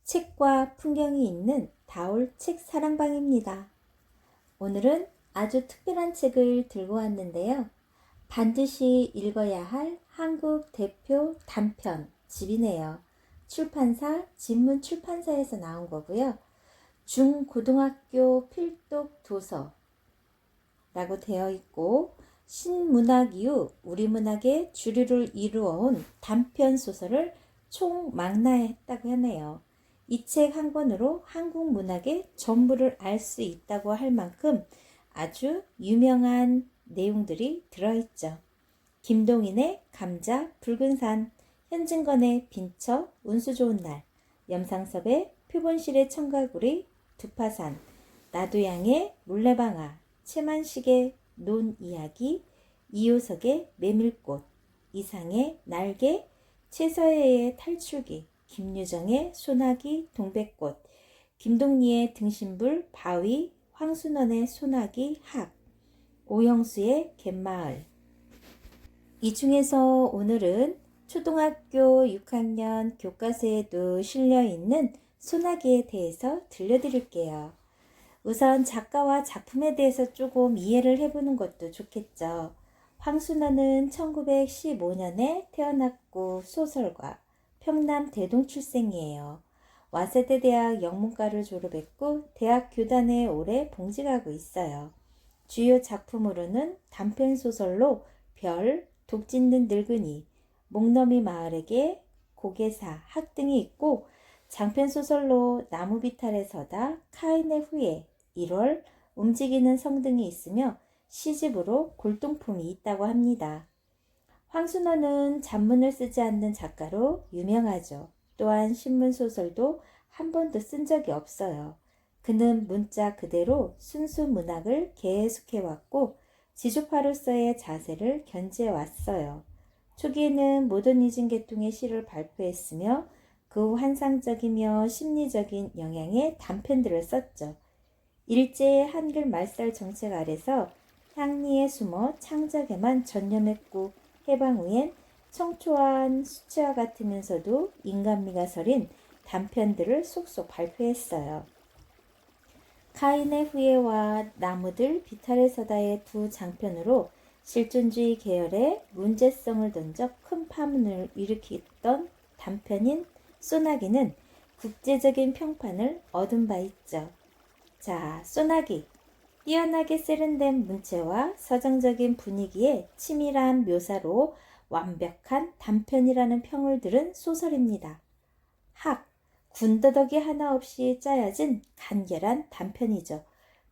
책과 풍경이 있는 다올 책 사랑방입니다. 오늘은 아주 특별한 책을 들고 왔는데요. 반드시 읽어야 할 한국 대표 단편 집이네요. 출판사 진문출판사에서 나온 거고요. 중고등학교 필독 도서라고 되어 있고 신문학 이후 우리문학의 주류를 이루어온 단편 소설을 총망라했다고 하네요. 이 책 한 권으로 한국 문학의 전부를 알 수 있다고 할 만큼 아주 유명한 내용들이 들어있죠. 김동인의 감자, 붉은산, 현진건의 빈처, 운수 좋은 날, 염상섭의 표본실의 청가구리, 두파산, 나도양의 물레방아, 채만식의 논이야기, 이효석의 메밀꽃, 이상의 날개, 최서혜의 탈출기, 김유정의 소나기 동백꽃, 김동리의 등신불 바위, 황순원의 소나기 학, 오영수의 갯마을. 이 중에서 오늘은 초등학교 6학년 교과서에도 실려있는 소나기에 대해서 들려드릴게요. 우선 작가와 작품에 대해서 조금 이해를 해보는 것도 좋겠죠. 황순원은 1915년에 태어났고 소설가, 평남 대동 출생이에요. 와세대 대학 영문과를 졸업했고 대학 교단에 오래 봉직하고 있어요. 주요 작품으로는 단편 소설로 별, 독 짖는 늙은이, 목너미 마을에게, 고개사, 학 등이 있고 장편 소설로 나무비탈에 서다, 카인의 후예, 1월, 움직이는 성 등이 있으며 시집으로 골동품이 있다고 합니다. 황순원은 잡문을 쓰지 않는 작가로 유명하죠. 또한 신문소설도 한 번도 쓴 적이 없어요. 그는 문자 그대로 순수 문학을 계속해왔고 지주파로서의 자세를 견지해왔어요. 초기에는 모더니즘 계통의 시를 발표했으며 그 환상적이며 심리적인 영향의 단편들을 썼죠. 일제의 한글 말살 정책 아래서 향리에 숨어 창작에만 전념했고 해방 후엔 청초한 수채화 같으면서도 인간미가 서린 단편들을 속속 발표했어요. 카인의 후예와 나무들 비탈에 서다의 두 장편으로 실존주의 계열의 문제성을 던져 큰 파문을 일으켰던 단편인 소나기는 국제적인 평판을 얻은 바 있죠. 자, 소나기. 뛰어나게 세련된 문체와 서정적인 분위기의 치밀한 묘사로 완벽한 단편이라는 평을 들은 소설입니다. 학, 군더더기 하나 없이 짜여진 간결한 단편이죠.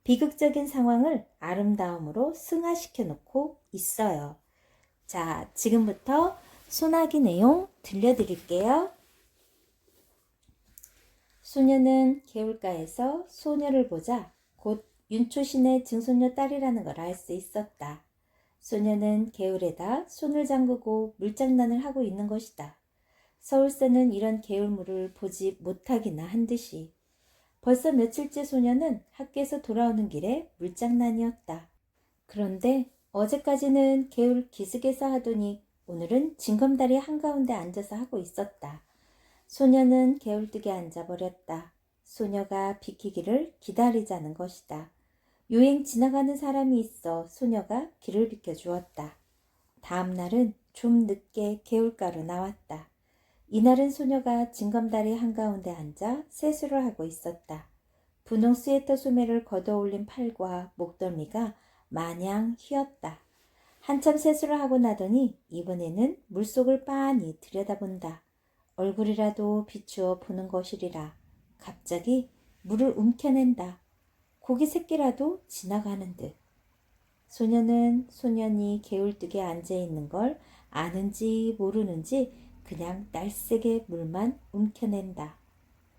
비극적인 상황을 아름다움으로 승화시켜 놓고 있어요. 자, 지금부터 소나기 내용 들려드릴게요. 소녀는 개울가에서 소녀를 보자 곧 윤초신의 증손녀 딸이라는 걸 알 수 있었다. 소녀는 개울에다 손을 잠그고 물장난을 하고 있는 것이다. 서울서는 이런 개울물을 보지 못하기나 한 듯이. 벌써 며칠째 소녀는 학교에서 돌아오는 길에 물장난이었다. 그런데 어제까지는 개울 기슭에서 하더니 오늘은 징검다리 한가운데 앉아서 하고 있었다. 소녀는 개울뚝에 앉아버렸다. 소녀가 비키기를 기다리자는 것이다. 요행 지나가는 사람이 있어 소녀가 길을 비켜주었다. 다음 날은 좀 늦게 개울가로 나왔다. 이날은 소녀가 징검다리 한가운데 앉아 세수를 하고 있었다. 분홍 스웨터 소매를 걷어올린 팔과 목덜미가 마냥 휘었다. 한참 세수를 하고 나더니 이번에는 물속을 빤히 들여다본다. 얼굴이라도 비추어 보는 것이리라. 갑자기 물을 움켜낸다. 고기 새끼라도 지나가는 듯. 소녀는 소년이 개울뚝에 앉아있는 걸 아는지 모르는지 그냥 날쌔게 물만 움켜낸다.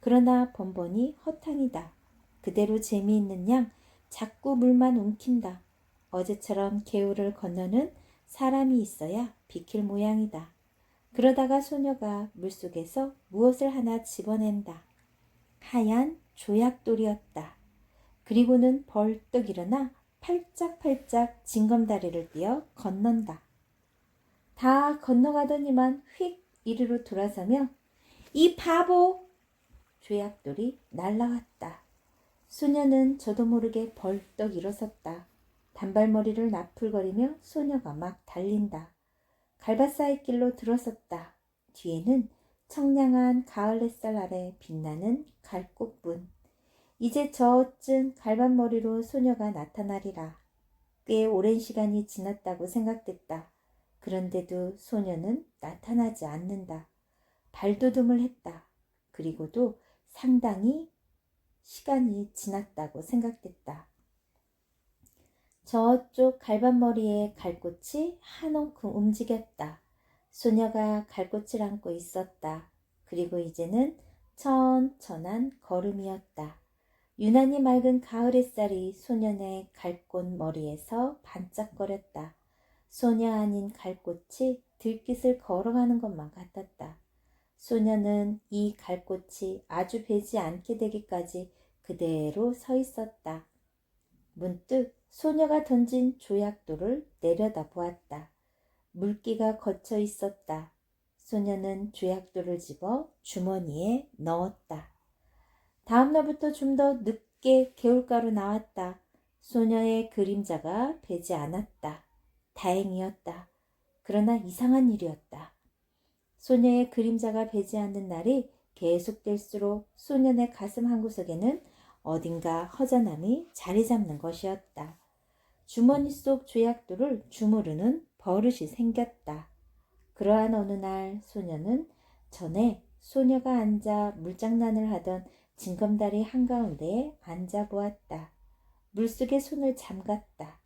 그러나 번번이 허탕이다. 그대로 재미있는 양 자꾸 물만 움킨다. 어제처럼 개울을 건너는 사람이 있어야 비킬 모양이다. 그러다가 소녀가 물속에서 무엇을 하나 집어낸다. 하얀 조약돌이었다. 그리고는 벌떡 일어나 팔짝팔짝 징검다리를 뛰어 건넌다. 다 건너가더니만 휙 이리로 돌아서며 이 바보! 조약돌이 날라왔다. 소녀는 저도 모르게 벌떡 일어섰다. 단발머리를 나풀거리며 소녀가 막 달린다. 갈바사의 길로 들어섰다. 뒤에는 청량한 가을 햇살 아래 빛나는 갈꽃분. 이제 저쯤 갈반머리로 소녀가 나타나리라. 꽤 오랜 시간이 지났다고 생각됐다. 그런데도 소녀는 나타나지 않는다. 발돋움을 했다. 그리고도 상당히 시간이 지났다고 생각됐다. 저쪽 갈반머리에 갈꽃이 한움큼 움직였다. 소녀가 갈꽃을 안고 있었다. 그리고 이제는 천천한 걸음이었다. 유난히 맑은 가을 햇살이 소년의 갈꽃 머리에서 반짝거렸다. 소녀 아닌 갈꽃이 들깃을 걸어가는 것만 같았다. 소녀는 이 갈꽃이 아주 배지 않게 되기까지 그대로 서 있었다. 문득 소녀가 던진 조약돌을 내려다 보았다. 물기가 걷혀 있었다. 소녀는 조약돌을 집어 주머니에 넣었다. 다음 날부터 좀 더 늦게 개울가로 나왔다. 소녀의 그림자가 배지 않았다. 다행이었다. 그러나 이상한 일이었다. 소녀의 그림자가 배지 않는 날이 계속될수록 소년의 가슴 한구석에는 어딘가 허전함이 자리 잡는 것이었다. 주머니 속 조약돌을 주무르는 버릇이 생겼다. 그러한 어느 날 소녀는 전에 소녀가 앉아 물장난을 하던 징검다리 한가운데에 앉아보았다. 물속에 손을 잠갔다.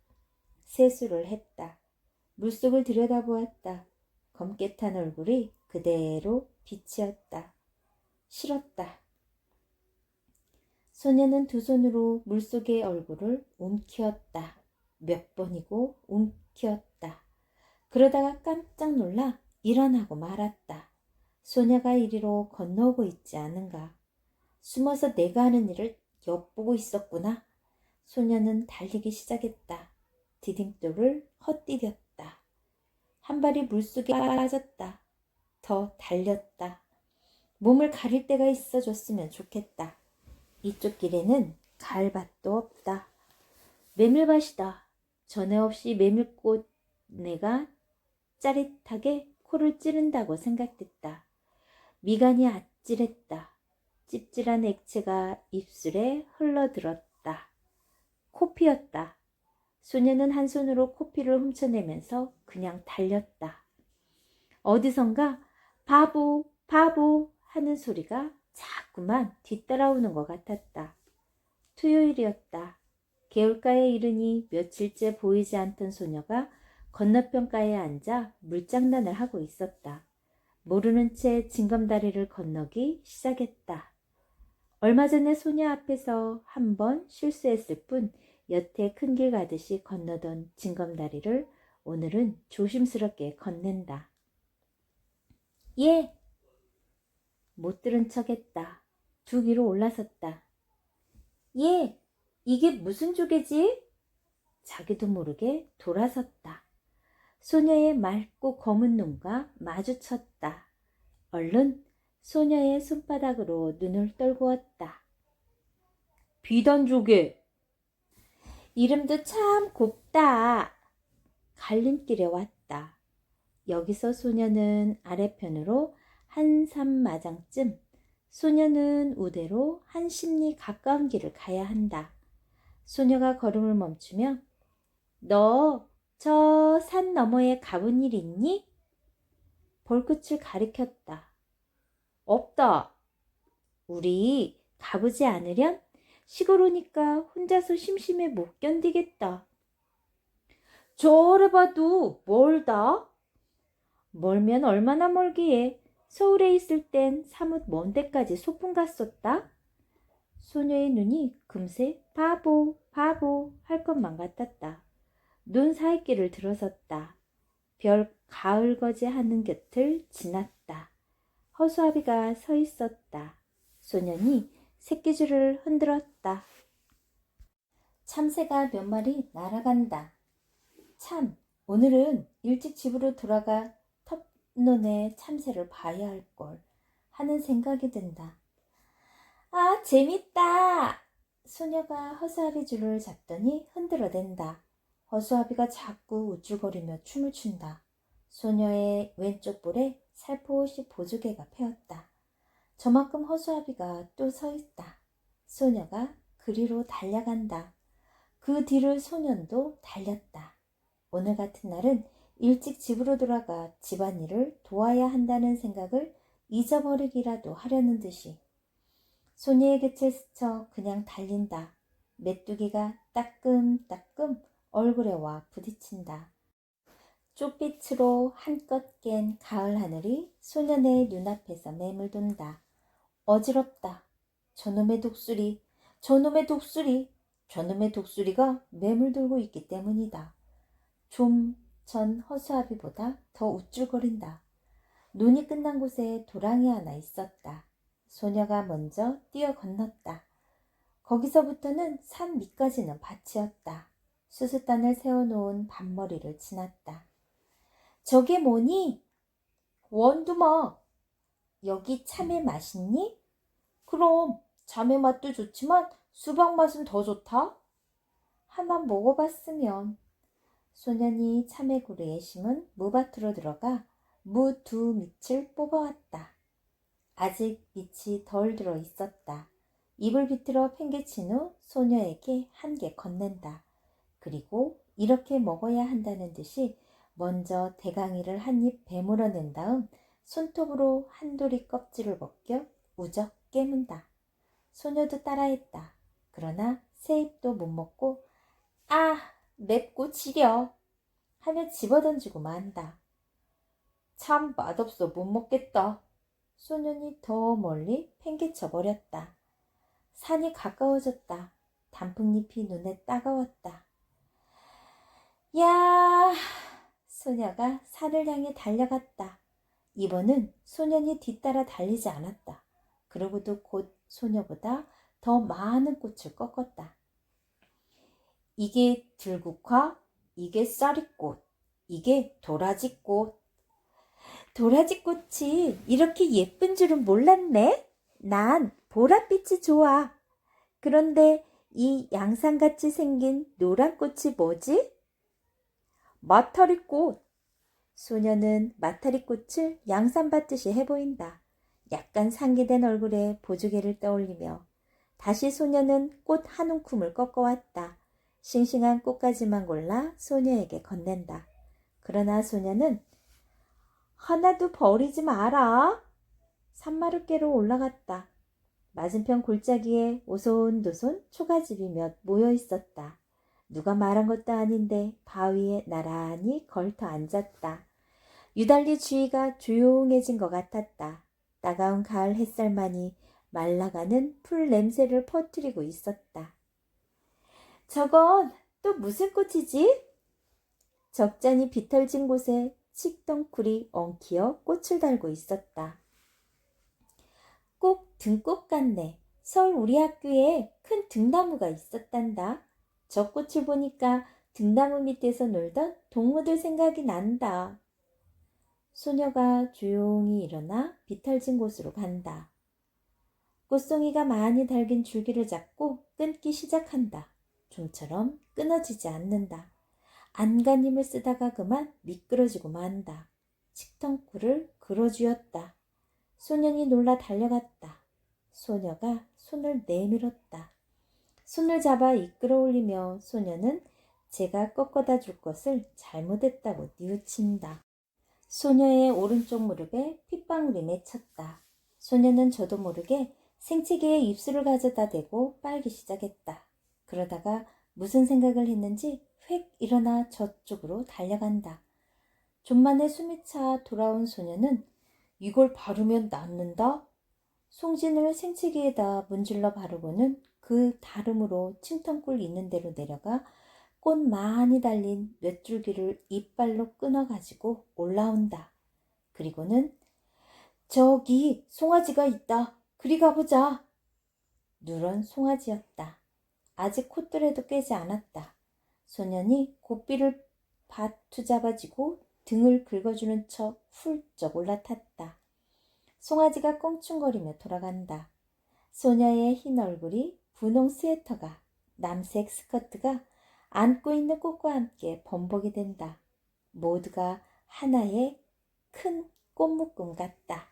세수를 했다. 물속을 들여다보았다. 검게 탄 얼굴이 그대로 빛이었다. 싫었다. 소녀는 두 손으로 물속의 얼굴을 움키웠다. 몇 번이고 움키웠다. 그러다가 깜짝 놀라 일어나고 말았다. 소녀가 이리로 건너오고 있지 않은가. 숨어서 내가 하는 일을 엿보고 있었구나. 소녀는 달리기 시작했다. 디딤돌을 헛디뎠다. 한 발이 물속에 빠졌다. 더 달렸다. 몸을 가릴 데가 있어줬으면 좋겠다. 이쪽 길에는 가을밭도 없다. 메밀밭이다. 전에 없이 메밀꽃내가 짜릿하게 코를 찌른다고 생각됐다. 미간이 아찔했다. 찝찝한 액체가 입술에 흘러들었다. 코피였다. 소녀는 한 손으로 코피를 훔쳐내면서 그냥 달렸다. 어디선가 바보 바보 하는 소리가 자꾸만 뒤따라오는 것 같았다. 토요일이었다. 개울가에 이르니 며칠째 보이지 않던 소녀가 건너편가에 앉아 물장난을 하고 있었다. 모르는 채 징검다리를 건너기 시작했다. 얼마 전에 소녀 앞에서 한 번 실수했을 뿐 여태 큰 길 가듯이 건너던 징검다리를 오늘은 조심스럽게 건넨다. 예! 못 들은 척했다. 두 위로 올라섰다. 예! 이게 무슨 조개지? 자기도 모르게 돌아섰다. 소녀의 맑고 검은 눈과 마주쳤다. 얼른 소녀의 손바닥으로 눈을 떨구었다. 비단조개. 이름도 참 곱다. 갈림길에 왔다. 여기서 소녀는 아래편으로 한 산마장쯤, 소녀는 우대로 한 십리 가까운 길을 가야 한다. 소녀가 걸음을 멈추며 너 저 산 너머에 가본 일 있니? 볼끝을 가리켰다. 없다. 우리 가보지 않으련? 시골 오니까 혼자서 심심해 못 견디겠다. 저래 봐도 멀다. 멀면 얼마나 멀기에 서울에 있을 땐 사뭇 먼 데까지 소풍 갔었다. 소녀의 눈이 금세 바보 바보 할 것만 같았다. 눈 사이길을 들어섰다. 별 가을 거제 하는 곁을 지났다. 허수아비가 서 있었다. 소년이 새끼줄을 흔들었다. 참새가 몇 마리 날아간다. 참, 오늘은 일찍 집으로 돌아가 텁논의 참새를 봐야 할 걸 하는 생각이 든다. 아, 재밌다. 소녀가 허수아비 줄을 잡더니 흔들어댄다. 허수아비가 자꾸 우쭐거리며 춤을 춘다. 소녀의 왼쪽 볼에 살포시 보조개가 패었다. 저만큼 허수아비가 또 서 있다. 소녀가 그리로 달려간다. 그 뒤를 소년도 달렸다. 오늘 같은 날은 일찍 집으로 돌아가 집안일을 도와야 한다는 생각을 잊어버리기라도 하려는 듯이 소녀의 곁을 스쳐 그냥 달린다. 메뚜기가 따끔따끔 얼굴에 와 부딪힌다. 쪽빛으로 한껏 깬 가을 하늘이 소년의 눈앞에서 매물돈다. 어지럽다. 저놈의 독수리, 저놈의 독수리, 저놈의 독수리가 매물돌고 있기 때문이다. 좀 전 허수아비보다 더 우쭐거린다. 논이 끝난 곳에 도랑이 하나 있었다. 소녀가 먼저 뛰어 건넜다. 거기서부터는 산 밑까지는 밭이었다. 수수단을 세워놓은 밭머리를 지났다. 저게 뭐니? 원두막. 여기 참외 맛있니? 그럼 참외 맛도 좋지만 수박 맛은 더 좋다. 하나 먹어봤으면. 소년이 참외구리에 심은 무밭으로 들어가 무 두 밑을 뽑아왔다. 아직 밑이 덜 들어 있었다. 입을 비틀어 팽개친 후 소녀에게 한 개 건넨다. 그리고 이렇게 먹어야 한다는 듯이 먼저 대강이를 한 입 베물어낸 다음 손톱으로 한도리 껍질을 벗겨 우적 깨문다. 소녀도 따라했다. 그러나 새 입도 못 먹고 아, 맵고 지려 하며 집어던지고 만다. 참 맛없어 못 먹겠다. 소년이 더 멀리 팽개쳐 버렸다. 산이 가까워졌다. 단풍잎이 눈에 따가웠다. 야! 소녀가 산을 향해 달려갔다. 이번은 소년이 뒤따라 달리지 않았다. 그러고도 곧 소녀보다 더 많은 꽃을 꺾었다. 이게 들국화, 이게 쌀이꽃, 이게 도라지꽃. 도라지꽃이 이렇게 예쁜 줄은 몰랐네. 난 보랏빛이 좋아. 그런데 이 양상같이 생긴 노란 꽃이 뭐지? 마타리꽃. 소녀는 마타리꽃을 양산 받듯이 해보인다. 약간 상기된 얼굴에 보조개를 떠올리며 다시 소녀는 꽃 한 움큼을 꺾어왔다. 싱싱한 꽃가지만 골라 소녀에게 건넨다. 그러나 소녀는 하나도 버리지 마라. 산마룻개로 올라갔다. 맞은편 골짜기에 오손도손 초가집이 몇 모여 있었다. 누가 말한 것도 아닌데 바위에 나란히 걸터 앉았다. 유달리 주위가 조용해진 것 같았다. 따가운 가을 햇살만이 말라가는 풀 냄새를 퍼뜨리고 있었다. 저건 또 무슨 꽃이지? 적잖이 비털진 곳에 칡덩쿨이 엉키어 꽃을 달고 있었다. 꼭 등꽃 같네. 서울 우리 학교에 큰 등나무가 있었단다. 저 꽃을 보니까 등나무 밑에서 놀던 동무들 생각이 난다. 소녀가 조용히 일어나 비털진 곳으로 간다. 꽃송이가 많이 달긴 줄기를 잡고 끊기 시작한다. 좀처럼 끊어지지 않는다. 안간힘을 쓰다가 그만 미끄러지고 만다. 칡덩쿨을 그어쥐었다. 소년이 놀라 달려갔다. 소녀가 손을 내밀었다. 손을 잡아 이끌어 올리며 소녀는 제가 꺾어다 줄 것을 잘못했다고 뉘우친다. 소녀의 오른쪽 무릎에 핏방울이 맺혔다. 소녀는 저도 모르게 생채기에 입술을 가져다 대고 빨기 시작했다. 그러다가 무슨 생각을 했는지 휙 일어나 저쪽으로 달려간다. 좀 만에 숨이 차 돌아온 소녀는 이걸 바르면 낫는다? 송진을 생채기에다 문질러 바르고는 그 다름으로 칡덩쿨 있는 데로 내려가 꽃 많이 달린 몇 줄기를 이빨로 끊어가지고 올라온다. 그리고는 저기 송아지가 있다. 그리 가보자. 누런 송아지였다. 아직 콧들에도 깨지 않았다. 소년이 고삐를 바투 잡아쥐고 등을 긁어주는 척 훌쩍 올라탔다. 송아지가 껑충거리며 돌아간다. 소녀의 흰 얼굴이, 분홍 스웨터가, 남색 스커트가 안고 있는 꽃과 함께 범벅이 된다. 모두가 하나의 큰 꽃묶음 같다.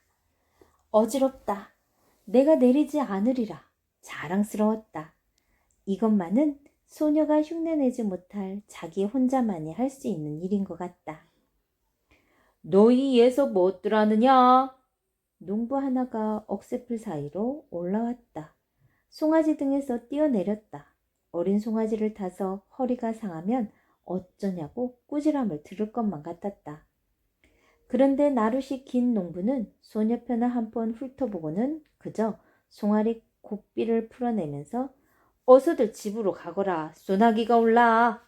어지럽다. 내가 내리지 않으리라. 자랑스러웠다. 이것만은 소녀가 흉내내지 못할 자기 혼자만이 할 수 있는 일인 것 같다. 너희에서 뭣들 하느냐? 농부 하나가 억새풀 사이로 올라왔다. 송아지 등에서 뛰어내렸다. 어린 송아지를 타서 허리가 상하면 어쩌냐고 꾸지람을 들을 것만 같았다. 그런데 나룻이 긴 농부는 소녀 편을 한 번 훑어보고는 그저 송아리 고삐를 풀어내면서 어서들 집으로 가거라. 소나기가 올라.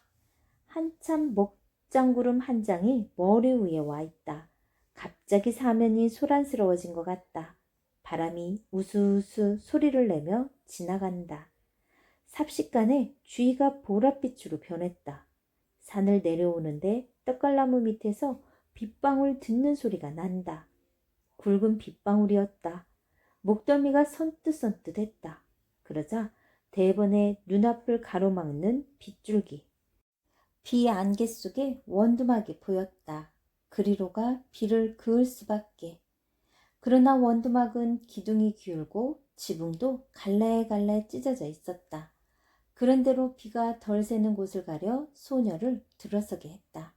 한참 먹장구름 한 장이 머리 위에 와 있다. 갑자기 사면이 소란스러워진 것 같다. 바람이 우수우수 소리를 내며 지나간다. 삽시간에 주위가 보랏빛으로 변했다. 산을 내려오는데 떡갈나무 밑에서 빗방울 듣는 소리가 난다. 굵은 빗방울이었다. 목덜미가 선뜻선뜻했다. 그러자 대번에 눈앞을 가로막는 빗줄기. 비 안개 속에 원두막이 보였다. 그리로가 비를 그을 수밖에. 그러나 원두막은 기둥이 기울고 지붕도 갈래갈래 찢어져 있었다. 그런대로 비가 덜 새는 곳을 가려 소녀를 들어서게 했다.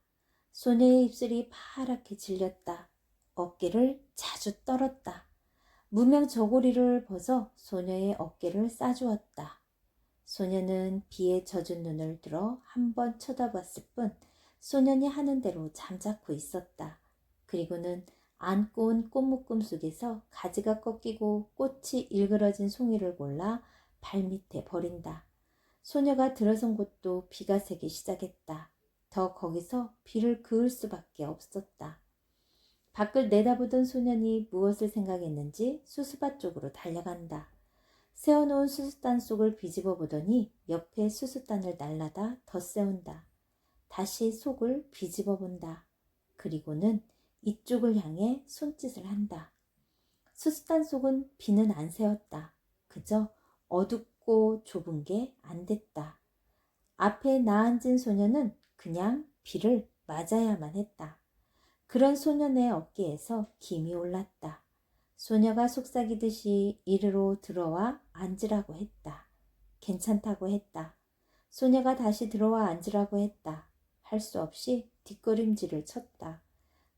소녀의 입술이 파랗게 질렸다. 어깨를 자주 떨었다. 무명 저고리를 벗어 소녀의 어깨를 싸주었다. 소녀는 비에 젖은 눈을 들어 한 번 쳐다봤을 뿐 소년이 하는 대로 잠자코 있었다. 그리고는 안고 온 꽃묶음 속에서 가지가 꺾이고 꽃이 일그러진 송이를 골라 발밑에 버린다. 소녀가 들어선 곳도 비가 새기 시작했다. 더 거기서 비를 그을 수밖에 없었다. 밖을 내다보던 소년이 무엇을 생각했는지 수수밭 쪽으로 달려간다. 세워놓은 수수단 속을 뒤집어 보더니 옆에 수수단을 날라다 덧세운다. 다시 속을 뒤집어 본다. 그리고는 이쪽을 향해 손짓을 한다. 수수단 속은 비는 안 새었다. 그저 어둡고 좁은 게 안 됐다. 앞에 나앉은 소녀는 그냥 비를 맞아야만 했다. 그런 소년의 어깨에서 김이 올랐다. 소녀가 속삭이듯이 이리로 들어와 앉으라고 했다. 괜찮다고 했다. 소녀가 다시 들어와 앉으라고 했다. 할 수 없이 뒷걸음질을 쳤다.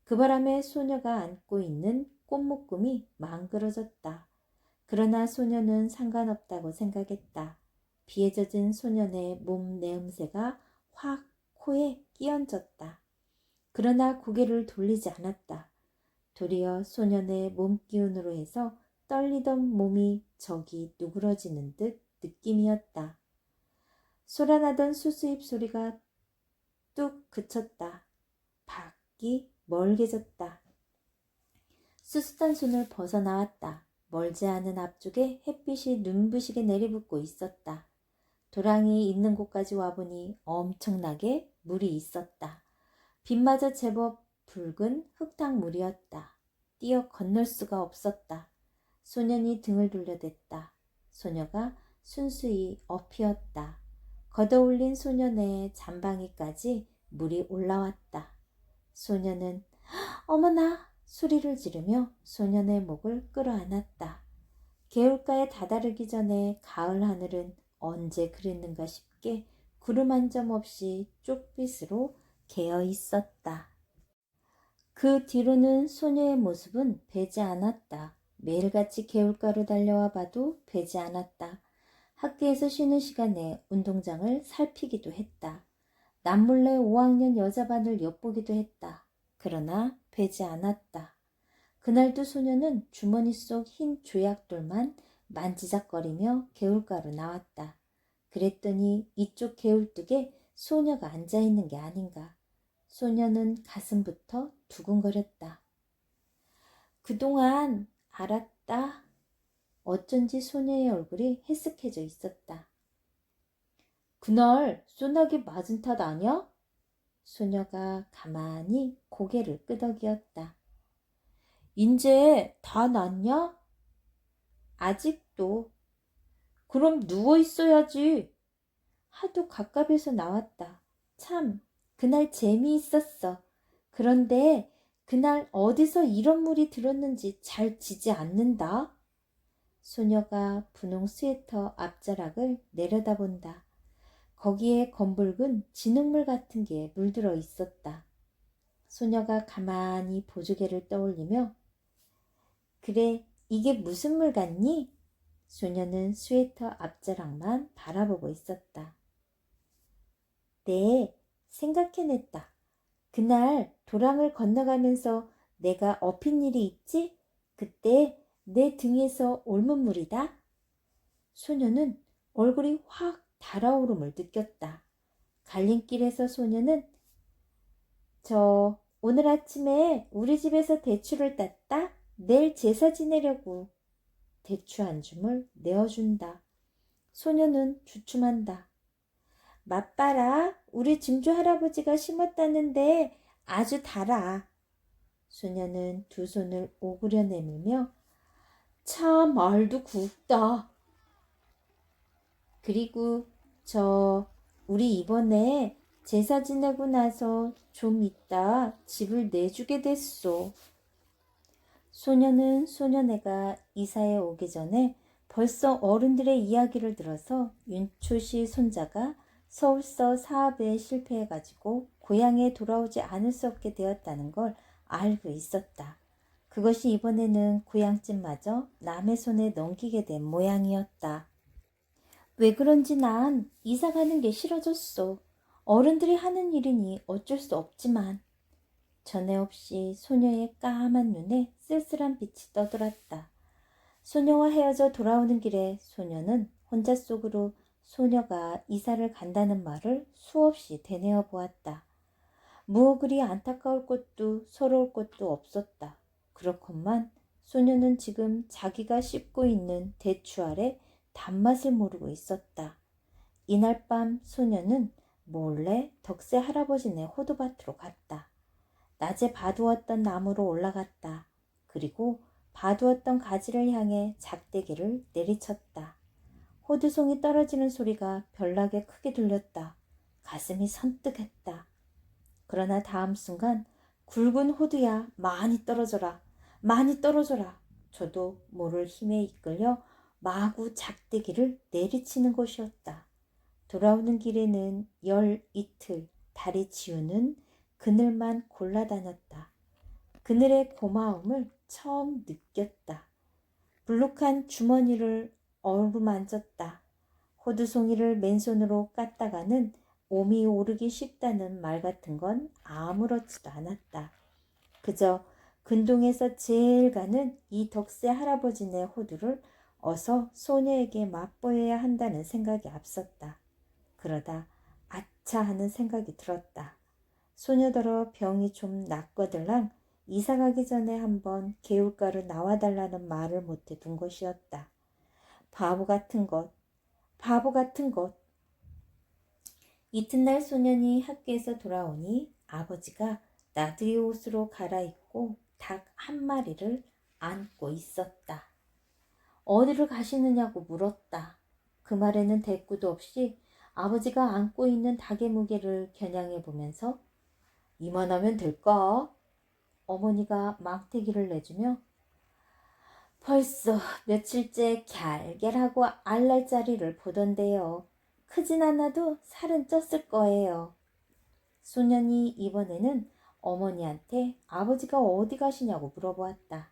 그 바람에 소녀가 안고 있는 꽃묶음이 망그러졌다. 그러나 소녀는 상관없다고 생각했다. 비에 젖은 소년의 몸 내음새가 확 코에 끼얹었다. 그러나 고개를 돌리지 않았다. 도리어 소년의 몸기운으로 해서 떨리던 몸이 저기 누그러지는 듯 느낌이었다. 솟아나던 수수잎 소리가 뚝 그쳤다. 밖이 멀게졌다. 수수단 손을 벗어나왔다. 멀지 않은 앞쪽에 햇빛이 눈부시게 내리붙고 있었다. 도랑이 있는 곳까지 와보니 엄청나게 물이 있었다. 빛마저 제법 붉은 흙탕물이었다. 뛰어 건널 수가 없었다. 소년이 등을 돌려댔다. 소녀가 순수히 엎이었다. 걷어올린 소년의 잠방이까지 물이 올라왔다. 소년은 어머나 소리를 지르며 소년의 목을 끌어안았다. 개울가에 다다르기 전에 가을 하늘은 언제 그랬는가 싶게 구름 한 점 없이 쪽빛으로 개어 있었다. 그 뒤로는 소녀의 모습은 배지 않았다. 매일같이 개울가로 달려와 봐도 배지 않았다. 학교에서 쉬는 시간에 운동장을 살피기도 했다. 남몰래 5학년 여자반을 엿보기도 했다. 그러나 배지 않았다. 그날도 소녀는 주머니 속 흰 조약돌만 만지작거리며 개울가로 나왔다. 그랬더니 이쪽 개울뚝에 소녀가 앉아있는 게 아닌가. 소녀는 가슴부터 두근거렸다. 그동안 알았다. 어쩐지 소녀의 얼굴이 해쓱해져 있었다. 그날 소나기 맞은 탓 아냐? 소녀가 가만히 고개를 끄덕이었다. 인제 다 났냐? 아직도. 그럼 누워 있어야지. 하도 갑갑해서 나왔다. 참, 그날 재미있었어. 그런데 그날 어디서 이런 물이 들었는지 잘 지지 않는다. 소녀가 분홍 스웨터 앞자락을 내려다본다. 거기에 검붉은 진흙물 같은 게 물들어 있었다. 소녀가 가만히 보조개를 떠올리며 그래, 이게 무슨 물 같니? 소녀는 스웨터 앞자락만 바라보고 있었다. 네, 생각해냈다. 그날 도랑을 건너가면서 내가 업힌 일이 있지? 그때 내 등에서 옮은 물이다. 소녀는 얼굴이 확 달아오름을 느꼈다. 갈림길에서 소녀는 오늘 아침에 우리 집에서 대추를 땄다. 내일 제사 지내려고. 대추 한 줌을 내어준다. 소녀는 주춤한다. 맛봐라. 우리 증조 할아버지가 심었다는데 아주 달아. 소녀는 두 손을 오그려 내밀며 참 알도 굵다. 그리고 우리 이번에 제사 지내고 나서 좀 있다 집을 내주게 됐소. 소녀는 소녀네가 이사에 오기 전에 벌써 어른들의 이야기를 들어서 윤초씨 손자가 서울서 사업에 실패해가지고 고향에 돌아오지 않을 수 없게 되었다는 걸 알고 있었다. 그것이 이번에는 고향집마저 남의 손에 넘기게 된 모양이었다. 왜 그런지 난 이사 가는 게 싫어졌어. 어른들이 하는 일이니 어쩔 수 없지만. 전에 없이 소녀의 까만 눈에 쓸쓸한 빛이 떠돌았다. 소녀와 헤어져 돌아오는 길에 소녀는 혼자 속으로 소녀가 이사를 간다는 말을 수없이 되뇌어 보았다. 뭐 그리 안타까울 것도 서러울 것도 없었다. 그렇건만 소녀는 지금 자기가 씹고 있는 대추 아래 단맛을 모르고 있었다. 이날 밤 소녀는 몰래 덕세 할아버지네 호두밭으로 갔다. 낮에 봐두었던 나무로 올라갔다. 그리고 봐두었던 가지를 향해 작대기를 내리쳤다. 호두송이 떨어지는 소리가 별나게 크게 들렸다. 가슴이 선뜩했다. 그러나 다음 순간 굵은 호두야 많이 떨어져라. 많이 떨어져라. 저도 모를 힘에 이끌려 마구 작대기를 내리치는 것이었다. 돌아오는 길에는 열 이틀 다리 지우는 그늘만 골라다녔다. 그늘의 고마움을 처음 느꼈다. 불룩한 주머니를 어루만졌다. 호두송이를 맨손으로 깠다가는 몸이 오르기 쉽다는 말 같은 건 아무렇지도 않았다. 그저 근동에서 제일 가는 이 덕세 할아버지네 호두를 어서 소녀에게 맛보여야 한다는 생각이 앞섰다. 그러다 아차 하는 생각이 들었다. 소녀더러 병이 좀 낫거들랑 이사가기 전에 한번 개울가로 나와달라는 말을 못해 둔 것이었다. 바보 같은 것, 바보 같은 것. 이튿날 소년이 학교에서 돌아오니 아버지가 나들이 옷으로 갈아입고 닭 한 마리를 안고 있었다. 어디를 가시느냐고 물었다. 그 말에는 대꾸도 없이 아버지가 안고 있는 닭의 무게를 겨냥해 보면서 이만하면 될까? 어머니가 망태기를 내주며 벌써 며칠째 갸알갸알하고 알랄자리를 보던데요. 크진 않아도 살은 쪘을 거예요. 소년이 이번에는 어머니한테 아버지가 어디 가시냐고 물어보았다.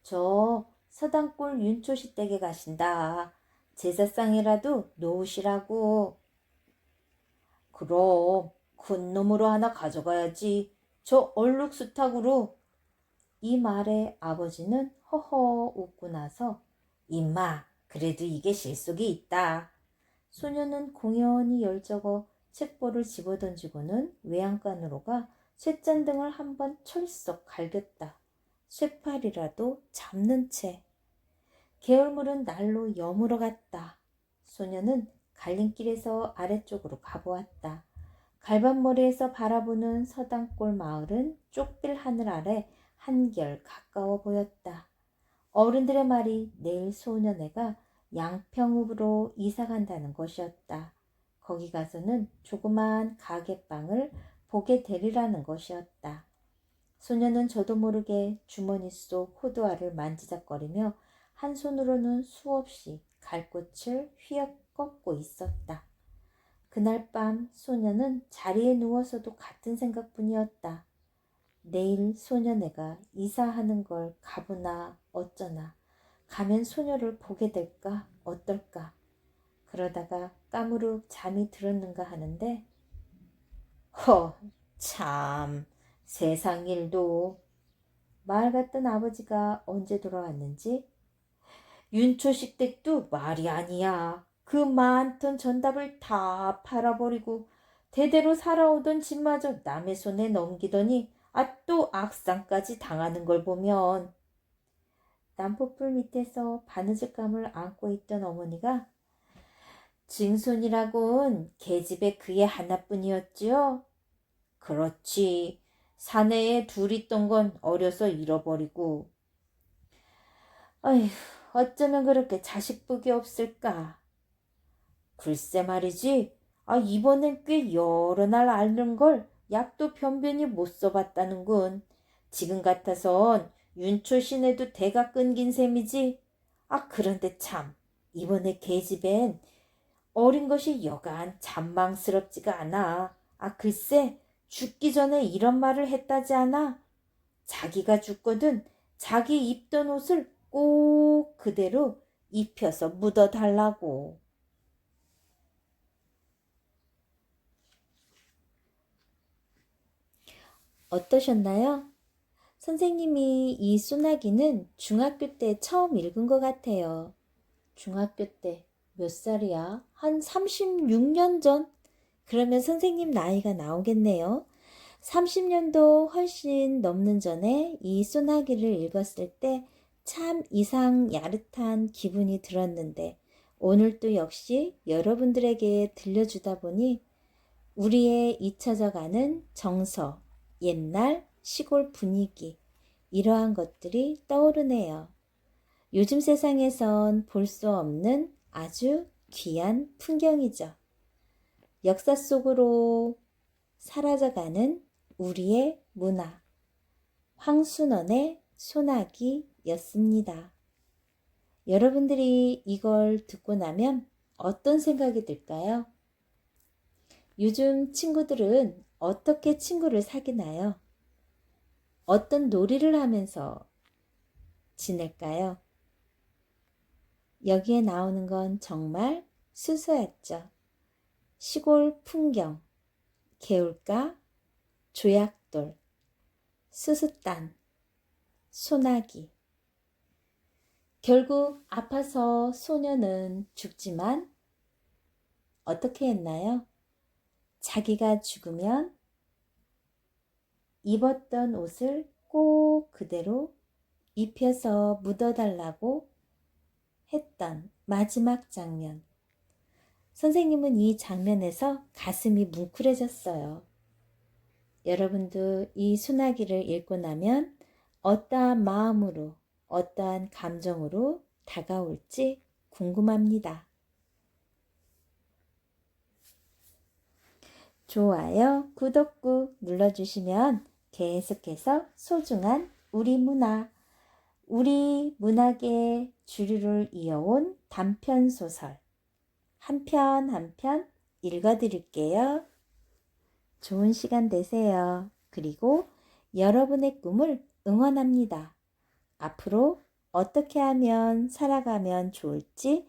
저 서당골 윤초시 댁에 가신다. 제사상이라도 놓으시라고. 그럼 큰 놈으로 하나 가져가야지. 저 얼룩수탉으로. 이 말에 아버지는 허허 웃고 나서 임마 그래도 이게 실속이 있다. 소녀는 공연히 열적어 책보를 집어던지고는 외양간으로 가 쇳잔등을 한번 철썩 갈겼다. 쇠팔이라도 잡는 채. 개울물은 날로 여물어 갔다. 소녀는 갈림길에서 아래쪽으로 가보았다. 갈반머리에서 바라보는 서당골 마을은 쪽빌 하늘 아래 한결 가까워 보였다. 어른들의 말이 내일 소년애가 양평읍으로 이사 간다는 것이었다. 거기 가서는 조그만 가게방을 보게 되리라는 것이었다. 소녀는 저도 모르게 주머니 속 호두알을 만지작거리며 한 손으로는 수없이 갈꽃을 휘어 꺾고 있었다. 그날 밤 소녀는 자리에 누워서도 같은 생각뿐이었다. 내일 소녀네가 이사하는 걸 가보나 어쩌나, 가면 소녀를 보게 될까 어떨까. 그러다가 까무룩 잠이 들었는가 하는데 참 세상 일도. 말 같던 아버지가 언제 돌아왔는지 윤초식 댁도 말이 아니야. 그 많던 전답을 다 팔아버리고 대대로 살아오던 집마저 남의 손에 넘기더니 또 악상까지 당하는 걸 보면. 난포풀 밑에서 바느질감을 안고 있던 어머니가 증손이라곤 계집애 그의 하나뿐이었지요. 그렇지. 사내에 둘 있던 건 어려서 잃어버리고. 어휴, 어쩌면 그렇게 자식복이 없을까. 글쎄 말이지. 이번엔 꽤 여러 날 앓는 걸 약도 변변히 못 써봤다는군. 지금 같아선 윤초 시내도 대가 끊긴 셈이지. 그런데 참 이번에 계집엔 어린 것이 여간 잔망스럽지가 않아. 글쎄 죽기 전에 이런 말을 했다지 않아? 자기가 죽거든 자기 입던 옷을 꼭 그대로 입혀서 묻어달라고. 어떠셨나요? 선생님이 이 소나기는 중학교 때 처음 읽은 것 같아요. 중학교 때 몇 살이야? 한 36년 전? 그러면 선생님 나이가 나오겠네요. 30년도 훨씬 넘는 전에 이 소나기를 읽었을 때 참 이상 야릇한 기분이 들었는데 오늘 또 역시 여러분들에게 들려주다 보니 우리의 잊혀져가는 정서, 옛날 시골 분위기, 이러한 것들이 떠오르네요. 요즘 세상에선 볼 수 없는 아주 귀한 풍경이죠. 역사 속으로 사라져가는 우리의 문화, 황순원의 소나기였습니다. 여러분들이 이걸 듣고 나면 어떤 생각이 들까요? 요즘 친구들은 어떻게 친구를 사귀나요? 어떤 놀이를 하면서 지낼까요? 여기에 나오는 건 정말 수수했죠. 시골 풍경, 개울가, 조약돌, 수수단, 소나기. 결국 아파서 소녀는 죽지만 어떻게 했나요? 자기가 죽으면 입었던 옷을 꼭 그대로 입혀서 묻어달라고 했던 마지막 장면. 선생님은 이 장면에서 가슴이 뭉클해졌어요. 여러분도 이 소나기를 읽고 나면 어떠한 마음으로, 어떠한 감정으로 다가올지 궁금합니다. 좋아요, 구독 꾹 눌러주시면 계속해서 소중한 우리 문화, 우리 문학의 주류를 이어온 단편소설 한 편 한 편 읽어드릴게요. 좋은 시간 되세요. 그리고 여러분의 꿈을 응원합니다. 앞으로 어떻게 하면 살아가면 좋을지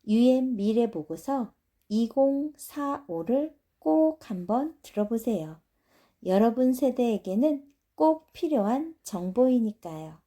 UN 미래보고서 2045를 꼭 한번 들어보세요. 여러분 세대에게는 꼭 필요한 정보이니까요.